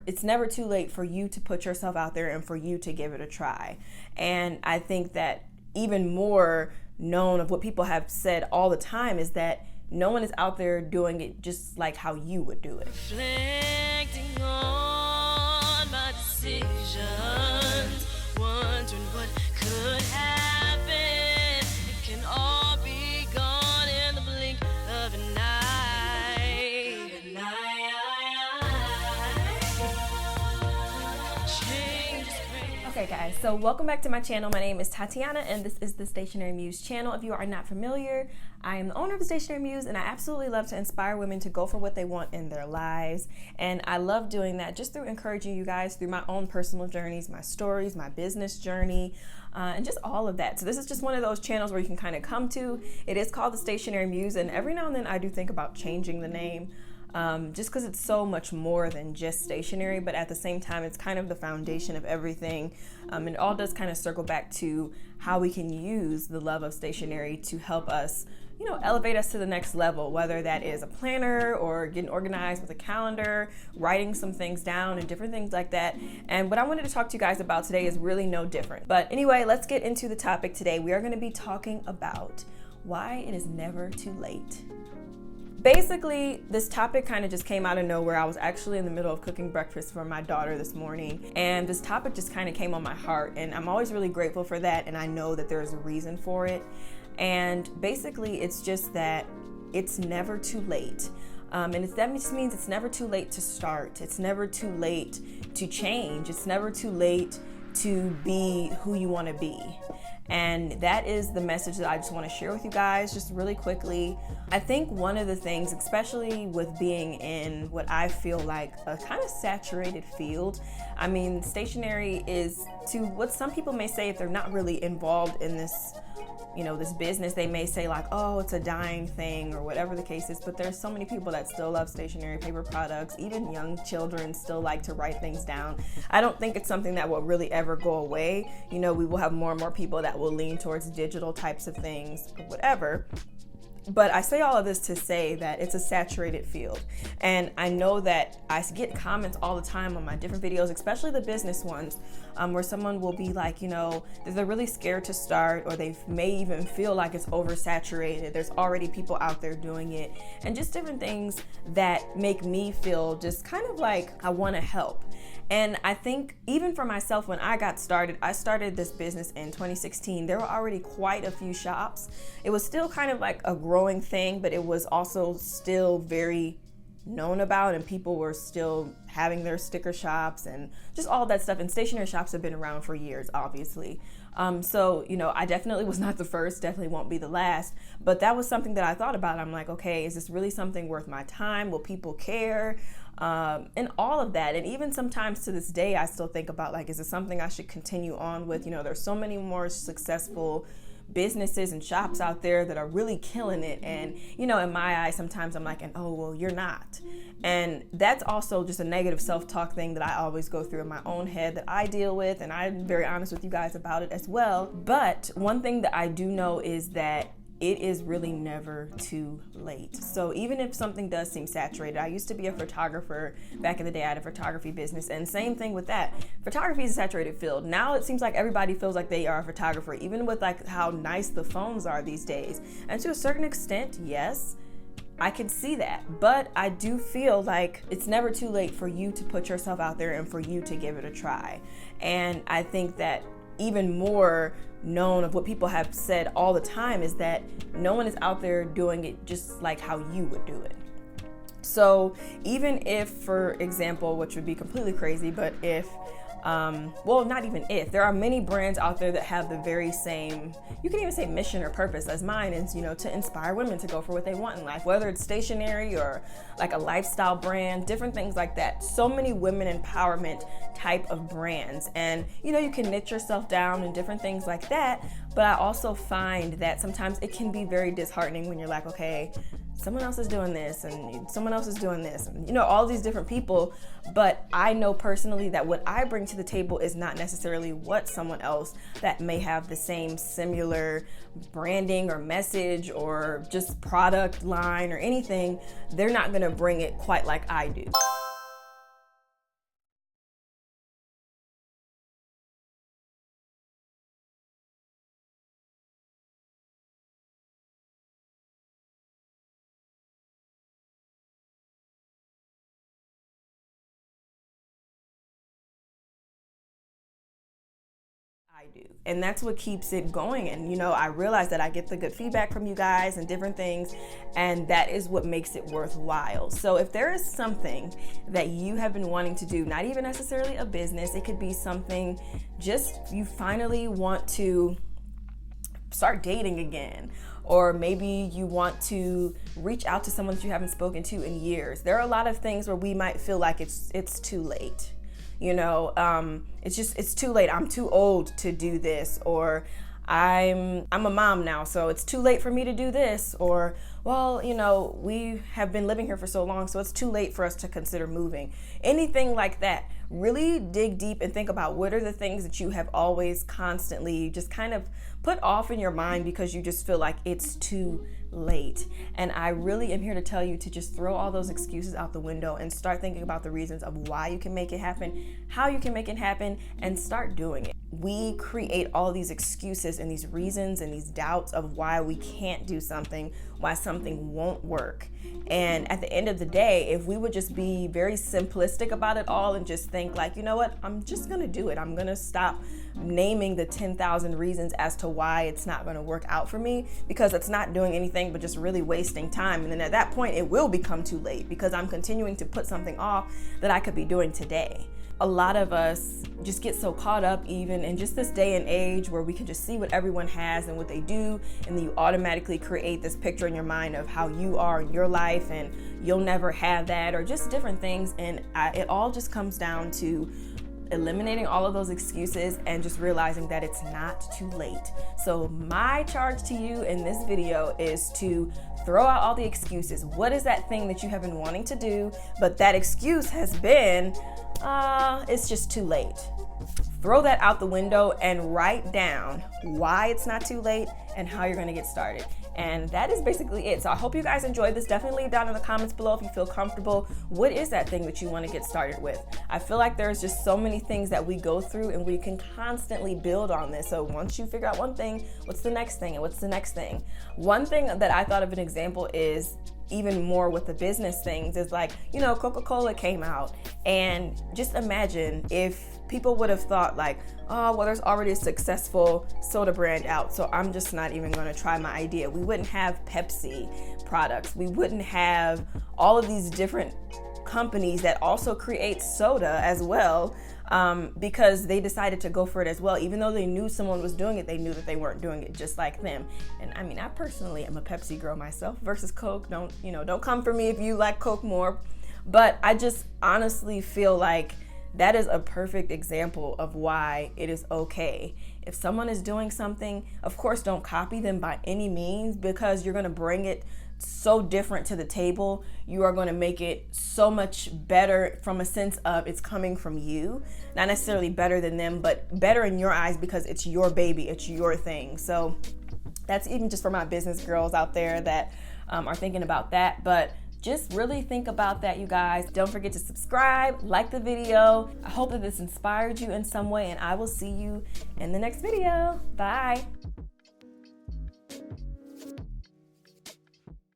it's never too late for you to put yourself out there and for you to give it a try. And I think that even more known of what people have said all the time is that no one is out there doing it just like how you would do it. Reflecting on my decisions, wondering what could happen. It can all be gone in the blink of an eye. Change is crazy. Okay guys, so welcome back to my channel. My name is Tatiana and this is the Stationary Muse channel. If you are not familiar, I am the owner of the Stationary Muse and I absolutely love to inspire women to go for what they want in their lives. And I love doing that just through encouraging you guys through my own personal journeys, my stories, my business journey, and just all of that. So this is just one of those channels where you can kind of come to. It is called the Stationary Muse, and every now and then I do think about changing the name. Just because it's so much more than just stationery, but at the same time, it's kind of the foundation of everything. And it all does kind of circle back to how we can use the love of stationery to help us, elevate us to the next level, whether that is a planner or getting organized with a calendar, writing some things down and different things like that. And what I wanted to talk to you guys about today is really no different. But anyway, let's get into the topic today. We are going to be talking about why it is never too late. Basically, this topic kind of just came out of nowhere. I was actually in the middle of cooking breakfast for my daughter this morning, and this topic just kind of came on my heart, and I'm always really grateful for that, and I know that there's a reason for it. And basically, it's just that it's never too late. That just means it's never too late to start. It's never too late to change. It's never too late to be who you want to be. And that is the message that I just want to share with you guys just really quickly. I think one of the things, especially with being in what I feel like a kind of saturated field, I mean, stationery is, to what some people may say, if they're not really involved in this, this business, they may say like, oh, it's a dying thing or whatever the case is, but there's so many people that still love stationery, paper products. Even young children still like to write things down. I don't think it's something that will really ever go away. We will have more and more people that will lean towards digital types of things or whatever. But I say all of this to say that it's a saturated field. And I know that I get comments all the time on my different videos, especially the business ones, where someone will be like, that they're really scared to start, or they may even feel like it's oversaturated. There's already people out there doing it, and just different things that make me feel just kind of like I want to help. And I think even for myself, when I got started, I started this business in 2016. There were already quite a few shops. It was still kind of like a growing thing, but it was also still very known about, and people were still having their sticker shops and just all that stuff. And stationery shops have been around for years, obviously. So, I definitely was not the first, definitely won't be the last, but that was something that I thought about. I'm like, okay, is this really something worth my time? Will people care? And all of that. And even sometimes to this day, I still think about like, is it something I should continue on with? There's so many more successful businesses and shops out there that are really killing it. And, in my eyes, sometimes I'm like, oh, well, you're not. And that's also just a negative self-talk thing that I always go through in my own head that I deal with. And I'm very honest with you guys about it as well. But one thing that I do know is that it is really never too late. So even if something does seem saturated, I used to be a photographer back in the day. I had a photography business, and same thing with that. Photography is a saturated field. Now it seems like everybody feels like they are a photographer, even with like how nice the phones are these days. And to a certain extent, yes, I can see that, but I do feel like it's never too late for you to put yourself out there and for you to give it a try. And I think that even more known of what people have said all the time is that no one is out there doing it just like how you would do it. So even if, for example, which would be completely crazy, but if not even if, there are many brands out there that have the very same, you can even say mission or purpose as mine is, to inspire women to go for what they want in life, whether it's stationery or like a lifestyle brand, different things like that. So many women empowerment type of brands. And, you can niche yourself down and different things like that. But I also find that sometimes it can be very disheartening when you're like, okay, someone else is doing this and someone else is doing this, and all these different people. But I know personally that what I bring to the table is not necessarily what someone else that may have the same similar branding or message or just product line or anything, they're not going to bring it quite like I do. I do. And that's what keeps it going. And, you know, I realize that I get the good feedback from you guys and different things, and that is what makes it worthwhile. So if there is something that you have been wanting to do, not even necessarily a business, it could be something just you finally want to start dating again, or maybe you want to reach out to someone that you haven't spoken to in years. There are a lot of things where we might feel like it's too late. You know, it's too late. I'm too old to do this, or I'm a mom now, so it's too late for me to do this, or, well, you know, we have been living here for so long, so it's too late for us to consider moving. Anything like that. Really dig deep and think about what are the things that you have always constantly just kind of put off in your mind because you just feel like it's too late. And I really am here to tell you to just throw all those excuses out the window and start thinking about the reasons of why you can make it happen, how you can make it happen, and start doing it. We create all these excuses and these reasons and these doubts of why we can't do something, why something won't work. And at the end of the day, if we would just be very simplistic about it all and just think like, you know what, I'm just gonna do it. I'm gonna stop naming the 10,000 reasons as to why it's not gonna work out for me, because it's not doing anything but just really wasting time. And then at that point, it will become too late because I'm continuing to put something off that I could be doing today. A lot of us just get so caught up even in just this day and age where we can just see what everyone has and what they do, and then you automatically create this picture in your mind of how you are in your life and you'll never have that, or just different things. And it all just comes down to eliminating all of those excuses and just realizing that it's not too late. So my charge to you in this video is to throw out all the excuses. What is that thing that you have been wanting to do, but that excuse has been, it's just too late? Throw that out the window and write down why it's not too late and how you're gonna get started. And that is basically it. So I hope you guys enjoyed this. Definitely leave down in the comments below if you feel comfortable. What is that thing that you want to get started with? I feel like there's just so many things that we go through and we can constantly build on this. So once you figure out one thing, what's the next thing and what's the next thing? One thing that I thought of an example is even more with the business things is like, you know, Coca-Cola came out, and just imagine if people would have thought like, oh, well, there's already a successful soda brand out, so I'm just not even going to try my idea. We wouldn't have Pepsi products. We wouldn't have all of these different companies that also create soda as well, because they decided to go for it as well. Even though they knew someone was doing it, they knew that they weren't doing it just like them. And I mean, I personally am a Pepsi girl myself versus Coke. Don't come for me if you like Coke more. But I just honestly feel like that is a perfect example of why it is okay. If someone is doing something, of course, don't copy them by any means, because you're going to bring it so different to the table. You are going to make it so much better from a sense of it's coming from you. Not necessarily better than them, but better in your eyes because it's your baby, it's your thing. So that's even just for my business girls out there that are thinking about that. But just really think about that, you guys. Don't forget to subscribe, like the video. I hope that this inspired you in some way, and I will see you in the next video. Bye.